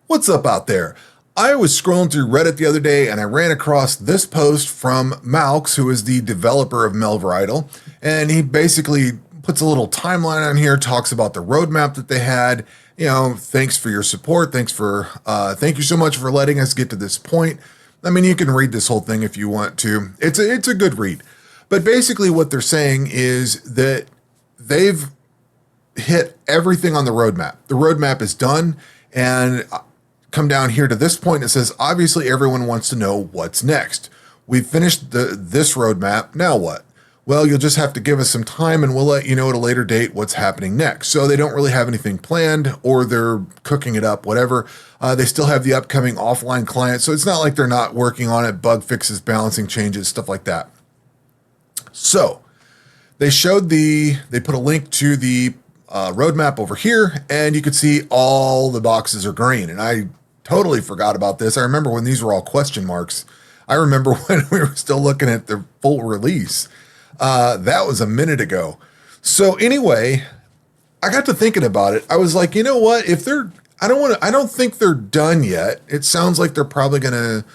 What's up out there? I was scrolling through Reddit the other day and I ran across this post from Malx, who is the developer of Melvor, and he basically puts a little timeline on here, talks about the roadmap that they had. You know, thanks for your support. Thank you so much for letting us get to this point. I mean, you can read this whole thing if you want to. It's a good read. But basically what they're saying is that they've hit everything on the roadmap. The roadmap is done, and come down here to this point, it says, obviously everyone wants to know what's next. We've finished this roadmap, now what? Well, you'll just have to give us some time and we'll let you know at a later date what's happening next. So they don't really have anything planned, or they're cooking it up, whatever. They still have the upcoming offline client, so it's not like they're not working on it, bug fixes, balancing changes, stuff like that. So they put a link to the roadmap over here, and you could see all the boxes are green. And I totally forgot about this. I remember when these were all question marks. I remember when we were still looking at the full release. That was a minute ago. So anyway, I got to thinking about it. I was like, you know what? I don't think they're done yet. It sounds like they're probably going to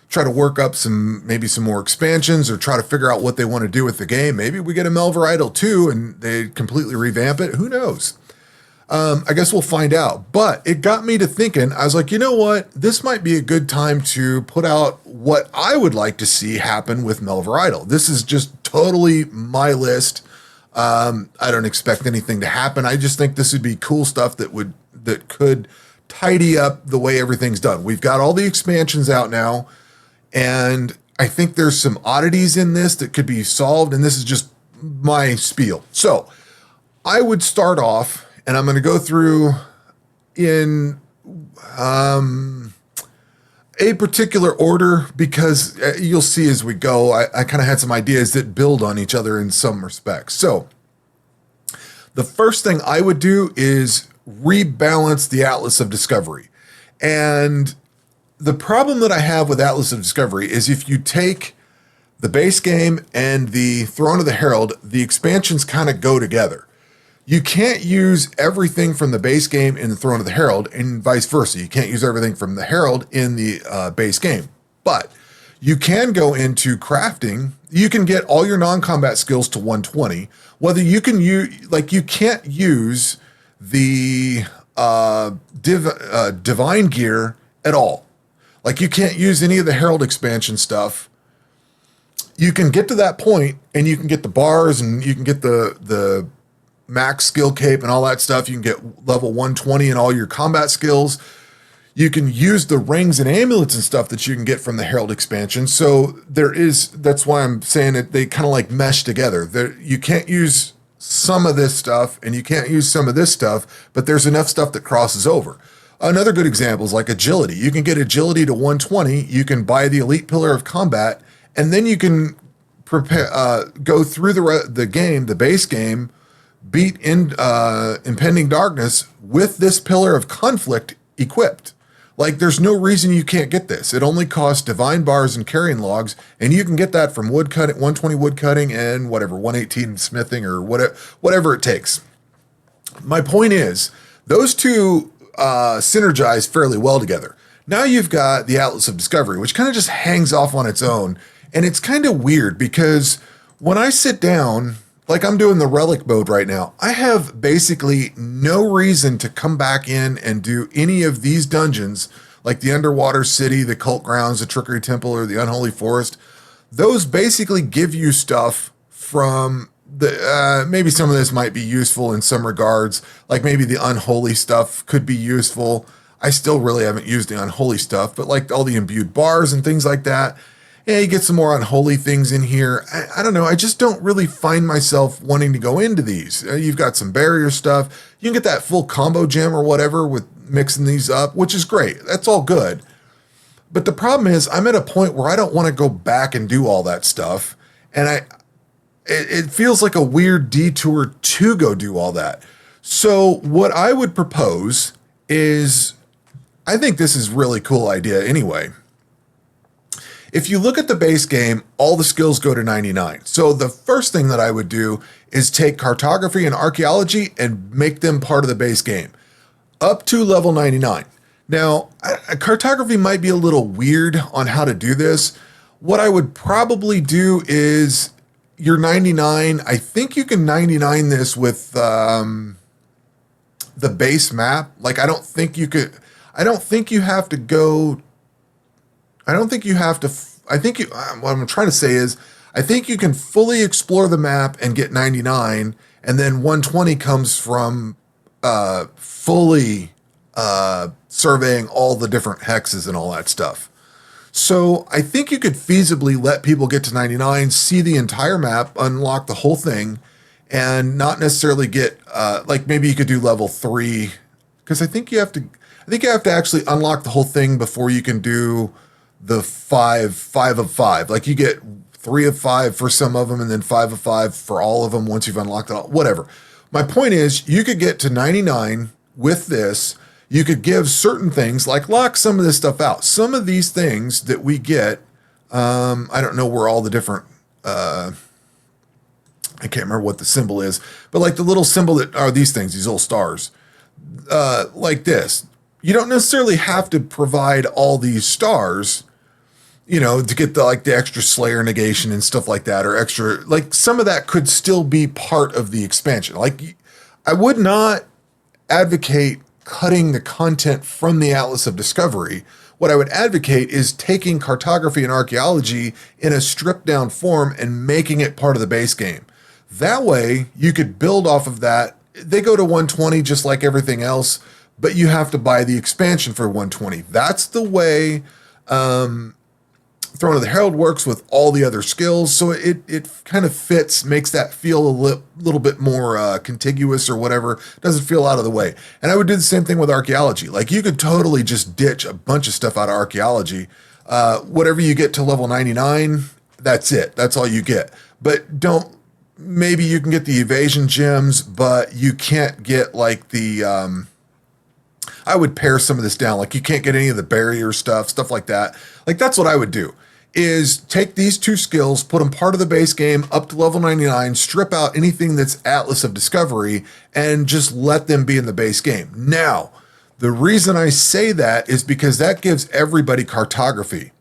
try to work up maybe some more expansions, or try to figure out what they want to do with the game. Maybe we get a Melvor 2 and they completely revamp it. Who knows? I guess we'll find out. But it got me to thinking. I was like, you know what? This might be a good time to put out what I would like to see happen with Melvor. This is just totally my list. I don't expect anything to happen. I just think this would be cool stuff that could tidy up the way everything's done. We've got all the expansions out now, and I think there's some oddities in this that could be solved, and this is just my spiel. So I would start off, and I'm going to go through in a particular order, because you'll see as we go, I kind of had some ideas that build on each other in some respects. So the first thing I would do is rebalance the Atlas of Discovery. And the problem that I have with Atlas of Discovery is if you take the base game and the Throne of the Herald, the expansions kind of go together. You can't use everything from the base game in the Throne of the Herald, and vice versa. You can't use everything from the Herald in the base game. But you can go into crafting. You can get all your non-combat skills to 120. Whether you can use, like, you can't use the divine gear at all. Like, you can't use any of the Herald expansion stuff. You can get to that point, and you can get the bars, and you can get the max skill cape and all that stuff. You can get level 120 in all your combat skills. You can use the rings and amulets and stuff that you can get from the Herald expansion. So that's why I'm saying that they kind of like mesh together. You can't use some of this stuff and you can't use some of this stuff, but there's enough stuff that crosses over. Another good example is like agility. You can get agility to 120. You can buy the elite pillar of combat, and then you can go through the game, the base game, beat impending darkness with this pillar of conflict equipped. Like, there's no reason you can't get this. It only costs divine bars and carrying logs, and you can get that from wood cutting, 120 wood cutting, and 118 smithing, or whatever it takes. My point is, those two synergize fairly well together. Now you've got the Atlas of Discovery, which kind of just hangs off on its own, and it's kind of weird because when I sit down, like I'm doing the relic mode right now, I have basically no reason to come back in and do any of these dungeons, like the Underwater City, the Cult Grounds, the Trickery Temple, or the Unholy Forest. Those basically give you stuff from maybe some of this might be useful in some regards, like maybe the Unholy stuff could be useful. I still really haven't used the Unholy stuff, but like all the imbued bars and things like that. Yeah, you get some more unholy things in here. I don't know. I just don't really find myself wanting to go into these. You've got some barrier stuff. You can get that full combo gem or whatever with mixing these up, which is great. That's all good. But the problem is I'm at a point where I don't want to go back and do all that stuff. And it feels like a weird detour to go do all that. So what I would propose is, I think this is a really cool idea anyway. If you look at the base game, all the skills go to 99. So the first thing that I would do is take cartography and archaeology and make them part of the base game up to level 99. Now, cartography might be a little weird on how to do this. What I would probably do is your 99. I think you can 99 this with the base map. Like, I don't think you could. I don't think you have to go. I don't think you have to. I think you. What I'm trying to say is, I think you can fully explore the map and get 99, and then 120 comes from fully surveying all the different hexes and all that stuff. So I think you could feasibly let people get to 99, see the entire map, unlock the whole thing, and not necessarily get like maybe you could do level 3, because I think you have to. I think you have to actually unlock the whole thing before you can do the five of five. Like, you get 3 of 5 for some of them, and then 5 of 5 for all of them once you've unlocked it all. Whatever. My point is, you could get to 99 with this. You could give certain things, like lock some of this stuff out. Some of these things that we get, I don't know where all the different, I can't remember what the symbol is, but like the little symbol that are these things, these little stars, like this. You don't necessarily have to provide all these stars, you know, to get the like the extra Slayer negation and stuff like that, or extra, like some of that could still be part of the expansion. Like, I would not advocate cutting the content from the Atlas of Discovery. What I would advocate is taking cartography and archaeology in a stripped down form and making it part of the base game. That way you could build off of that. They go to 120 just like everything else, but you have to buy the expansion for 120. That's the way Throne of the Herald works with all the other skills. So it kind of fits, makes that feel a little bit more contiguous or whatever. Doesn't feel out of the way. And I would do the same thing with archaeology. Like, you could totally just ditch a bunch of stuff out of archaeology. Whatever you get to level 99, that's it. That's all you get. But maybe you can get the evasion gems, but you can't get like the, I would pare some of this down. Like, you can't get any of the barrier stuff like that. Like, that's what I would do, is take these 2 skills, put them part of the base game up to level 99, strip out anything that's Atlas of Discovery, and just let them be in the base game. Now, the reason I say that is because that gives everybody cartography.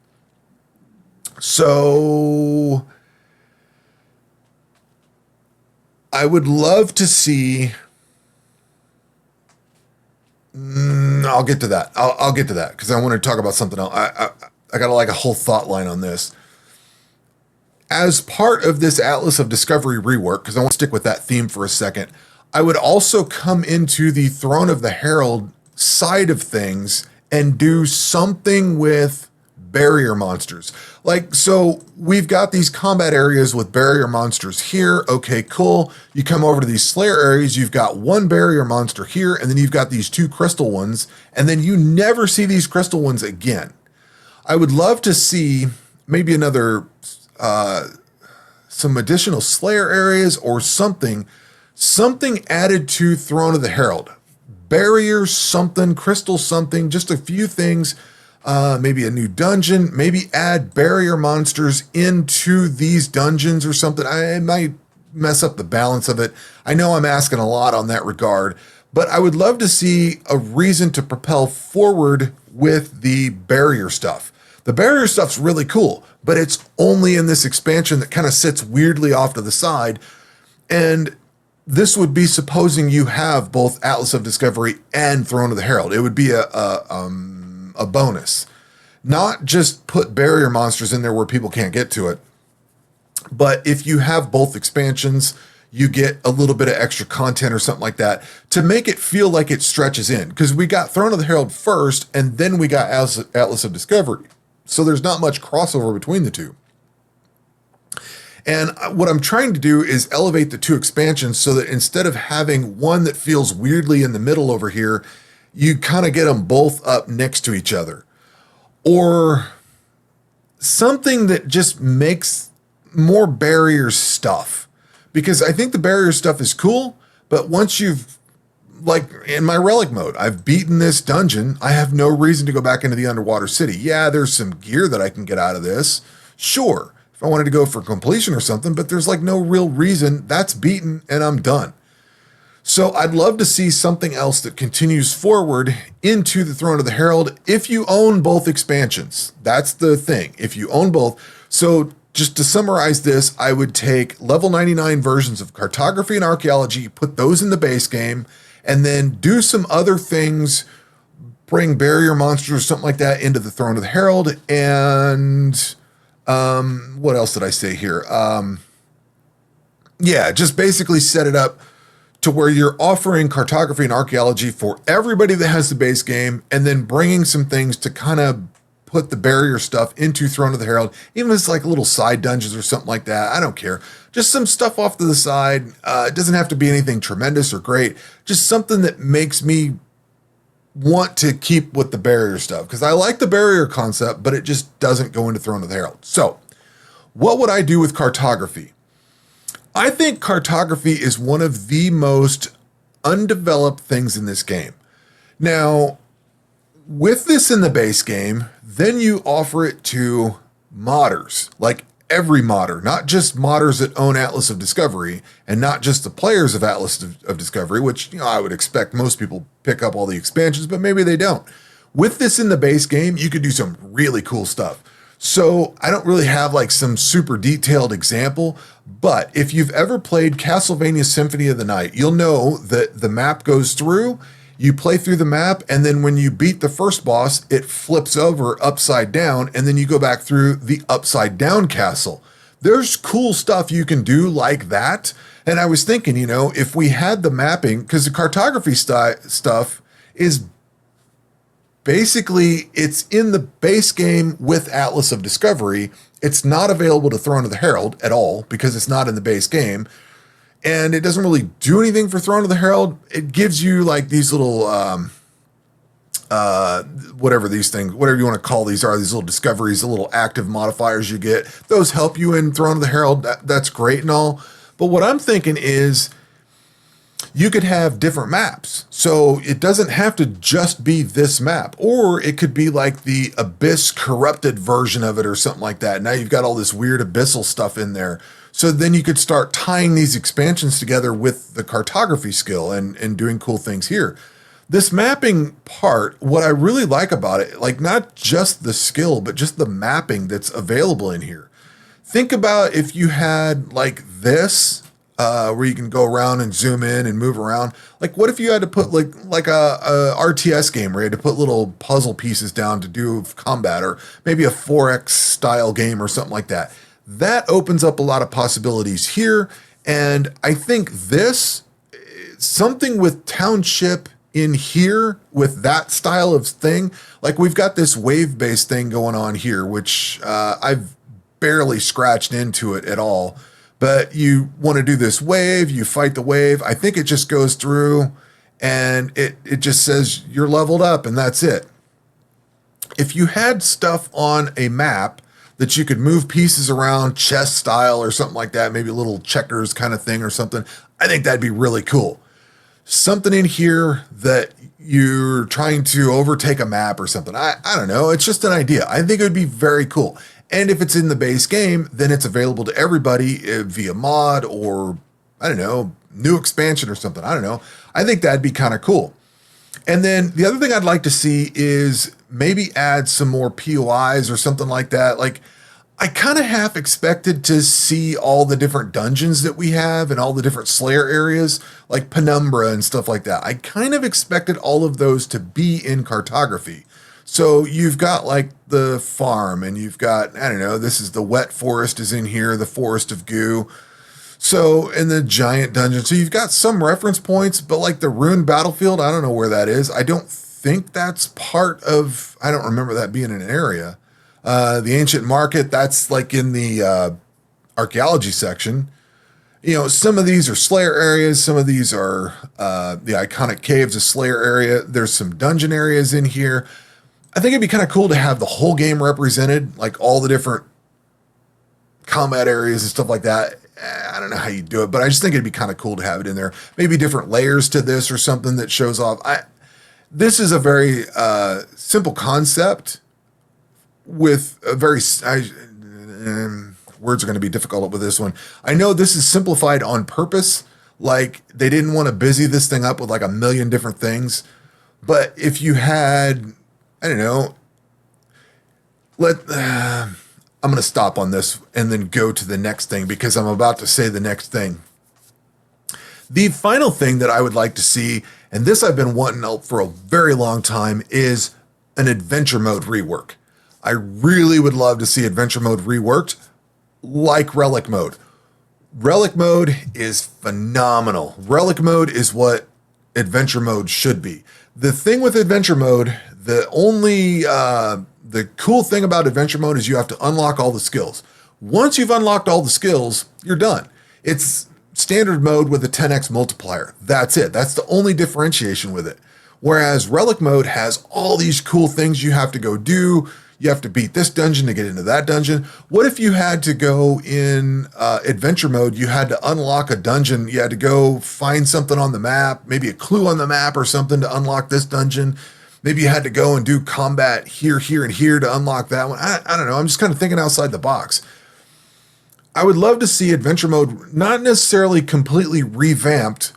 So I would love to see. I'll get to that. I'll get to that because I want to talk about something else. I got like a whole thought line on this. As part of this Atlas of Discovery rework, because I want to stick with that theme for a second, I would also come into the Throne of the Herald side of things and do something with barrier monsters. Like, so we've got these combat areas with barrier monsters here. Okay, cool. You come over to these Slayer areas, you've got 1 barrier monster here, and then you've got these 2 crystal ones, and then you never see these crystal ones again. I would love to see maybe another, some additional Slayer areas or something added to Throne of the Herald. Barriers, something, crystal something, just a few things. Maybe a new dungeon, maybe add barrier monsters into these dungeons or something. I might mess up the balance of it. I know I'm asking a lot on that regard, but I would love to see a reason to propel forward with the barrier stuff. The barrier stuff's really cool, but it's only in this expansion that kind of sits weirdly off to the side. And this would be supposing you have both Atlas of Discovery and Throne of the Herald. It would be a bonus. Not just put barrier monsters in there where people can't get to it, but if you have both expansions, you get a little bit of extra content or something like that to make it feel like it stretches in. Because we got Throne of the Herald first, and then we got Atlas of Discovery. So there's not much crossover between the two. And what I'm trying to do is elevate the 2 expansions so that instead of having one that feels weirdly in the middle over here, you kind of get them both up next to each other. Or something that just makes more barrier stuff. Because I think the barrier stuff is cool, but once you've, like in my relic mode, I've beaten this dungeon, I have no reason to go back into the underwater city. Yeah, there's some gear that I can get out of this. Sure, if I wanted to go for completion or something, but there's like no real reason. That's beaten and I'm done. So I'd love to see something else that continues forward into the Throne of the Herald if you own both expansions. That's the thing. If you own both. So just to summarize this, I would take level 99 versions of cartography and archaeology, put those in the base game, and then do some other things, bring barrier monsters or something like that into the Throne of the Herald. And what else did I say here? Yeah, just basically set it up to where you're offering cartography and archaeology for everybody that has the base game, and then bringing some things to kind of put the barrier stuff into Throne of the Herald, even if it's like little side dungeons or something like that. I don't care. Just some stuff off to the side. It doesn't have to be anything tremendous or great. Just something that makes me want to keep with the barrier stuff, because I like the barrier concept, but it just doesn't go into Throne of the Herald. So what would I do with cartography? I think cartography is one of the most undeveloped things in this game. Now, with this in the base game, then you offer it to modders, like every modder, not just modders that own Atlas of Discovery, and not just the players of Atlas of Discovery, which I would expect most people pick up all the expansions, but maybe they don't. With this in the base game, you could do some really cool stuff. So I don't really have like some super detailed example, but if you've ever played Castlevania Symphony of the Night, you'll know that the map goes through, you play through the map, and then when you beat the first boss, it flips over upside down, and then you go back through the upside down castle. There's cool stuff you can do like that. And I was thinking, if we had the mapping, because the cartography stuff is basically, it's in the base game with Atlas of Discovery. It's not available to Throne of the Herald at all because it's not in the base game. And it doesn't really do anything for Throne of the Herald. It gives you like these little, whatever you want to call these are, these little discoveries, the little active modifiers you get. Those help you in Throne of the Herald. That's great and all. But what I'm thinking is, you could have different maps. So it doesn't have to just be this map, or it could be like the Abyss corrupted version of it or something like that. Now you've got all this weird abyssal stuff in there. So then you could start tying these expansions together with the cartography skill and doing cool things here. This mapping part, what I really like about it, like not just the skill, but just the mapping that's available in here. Think about if you had like this, where you can go around and zoom in and move around. Like, what if you had to put like a RTS game where you had to put little puzzle pieces down to do combat, or maybe a 4X style game or something like that? That opens up a lot of possibilities here. And I think something with Township in here with that style of thing, like we've got this wave-based thing going on here, which I've barely scratched into it at all. But you want to do this wave, you fight the wave. I think it just goes through and it just says you're leveled up and that's it. If you had stuff on a map that you could move pieces around, chess style or something like that, maybe a little checkers kind of thing or something, I think that'd be really cool. Something in here that you're trying to overtake a map or something. I don't know. It's just an idea. I think it would be very cool. And if it's in the base game, then it's available to everybody via mod or, I don't know, new expansion or something. I don't know. I think that'd be kind of cool. And then the other thing I'd like to see is maybe add some more POIs or something like that. Like, I kind of half expected to see all the different dungeons that we have and all the different Slayer areas, like Penumbra and stuff like that. I kind of expected all of those to be in cartography. So you've got like the farm and you've got, I don't know, this is the wet forest is in here, the forest of goo. So in the giant dungeon, so you've got some reference points, but like the ruined battlefield, I don't know where that is. I don't think that's part of, I don't remember that being an area. The ancient market, that's like in the archaeology section. Some of these are Slayer areas. Some of these are the iconic caves of Slayer area. There's some dungeon areas in here. I think it'd be kind of cool to have the whole game represented, like all the different combat areas and stuff like that. I don't know how you do it, but I just think it'd be kind of cool to have it in there. Maybe different layers to this or something that shows off. This is a very simple concept with a very... words are going to be difficult with this one. I know this is simplified on purpose. Like they didn't want to busy this thing up with like a million different things. But if you had, I don't know, I'm going to stop on this and then go to the next thing because I'm about to say the next thing. The final thing that I would like to see, and this I've been wanting for a very long time, is an adventure mode rework. I really would love to see adventure mode reworked like relic mode. Relic mode is phenomenal. Relic mode is what adventure mode should be. The thing with adventure mode, the cool thing about adventure mode is you have to unlock all the skills. Once you've unlocked all the skills, you're done. It's standard mode with a 10x multiplier. That's it. That's the only differentiation with it. Whereas relic mode has all these cool things you have to go do. You have to beat this dungeon to get into that dungeon. What if you had to go in adventure mode, you had to unlock a dungeon, you had to go find something on the map, maybe a clue on the map or something to unlock this dungeon. Maybe you had to go and do combat here, here, and here to unlock that one. I don't know. I'm just kind of thinking outside the box. I would love to see adventure mode not necessarily completely revamped.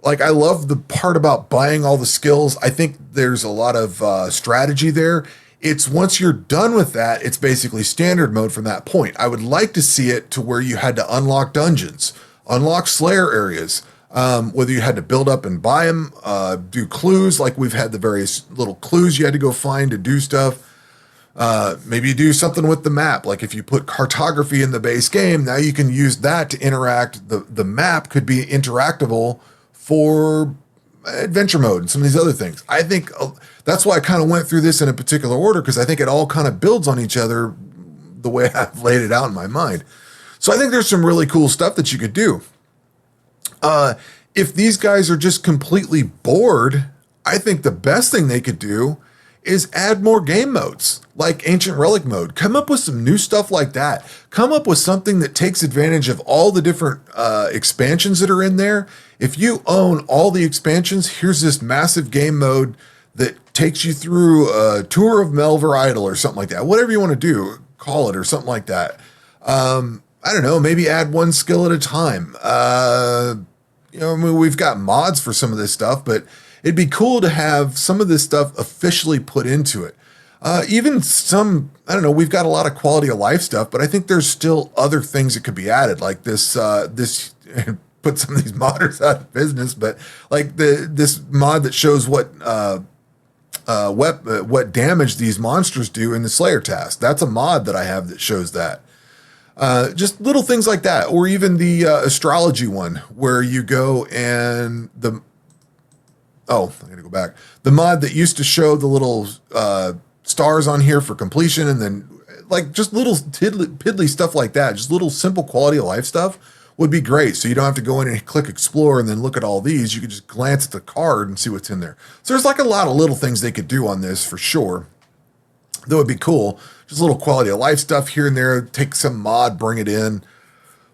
Like, I love the part about buying all the skills. I think there's a lot of strategy there. It's once you're done with that, it's basically standard mode from that point. I would like to see it to where you had to unlock dungeons, unlock Slayer areas, whether you had to build up and buy them, do clues, like we've had the various little clues you had to go find to do stuff. Maybe you do something with the map. Like if you put cartography in the base game, now you can use that to interact. The map could be interactable for adventure mode and some of these other things. I think that's why I kind of went through this in a particular order, because I think it all kind of builds on each other the way I've laid it out in my mind. So I think there's some really cool stuff that you could do. If these guys are just completely bored, I think the best thing they could do is add more game modes like Ancient Relic mode. Come up with some new stuff like that. Come up with something that takes advantage of all the different expansions that are in there. If you own all the expansions, here's this massive game mode that takes you through a tour of Melvor Idol or something like that. Whatever you want to do, call it, or something like that. I don't know, maybe add one skill at a time. I mean, we've got mods for some of this stuff, but it'd be cool to have some of this stuff officially put into it. Even some, I don't know, we've got a lot of quality of life stuff, but I think there's still other things that could be added, like this put some of these modders out of business, but like this mod that shows what damage these monsters do in the Slayer task. That's a mod that I have that shows that. Just little things like that, or even the astrology one where you go and I gotta go back. The mod that used to show the little stars on here for completion, and then like just little piddly stuff like that, just little simple quality of life stuff would be great. So you don't have to go in and click explore and then look at all these. You could just glance at the card and see what's in there. So there's like a lot of little things they could do on this for sure. That would be cool. Just a little quality of life stuff here and there. Take some mod, bring it in,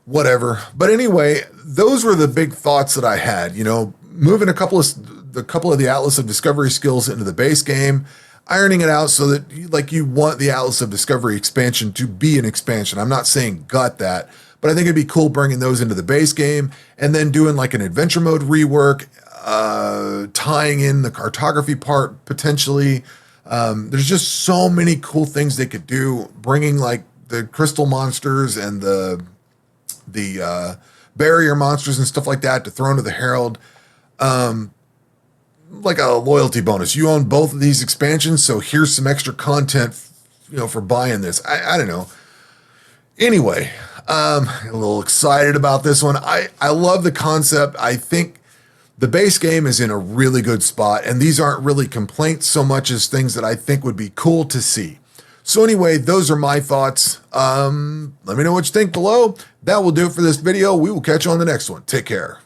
whatever. But anyway, those were the big thoughts that I had. You know, moving a couple of the Atlas of Discovery skills into the base game, ironing it out so that you want the Atlas of Discovery expansion to be an expansion. I'm not saying gut that, but I think it'd be cool bringing those into the base game and then doing like an adventure mode rework, tying in the cartography part potentially. There's just so many cool things they could do, bringing like the crystal monsters and the barrier monsters and stuff like that to throw into the Herald. Like a loyalty bonus. You own both of these expansions, so here's some extra content, for buying this. I don't know. Anyway, a little excited about this one. I love the concept. I think the base game is in a really good spot, and these aren't really complaints so much as things that I think would be cool to see. So anyway, those are my thoughts. Let me know what you think below. That will do it for this video. We will catch you on the next one. Take care.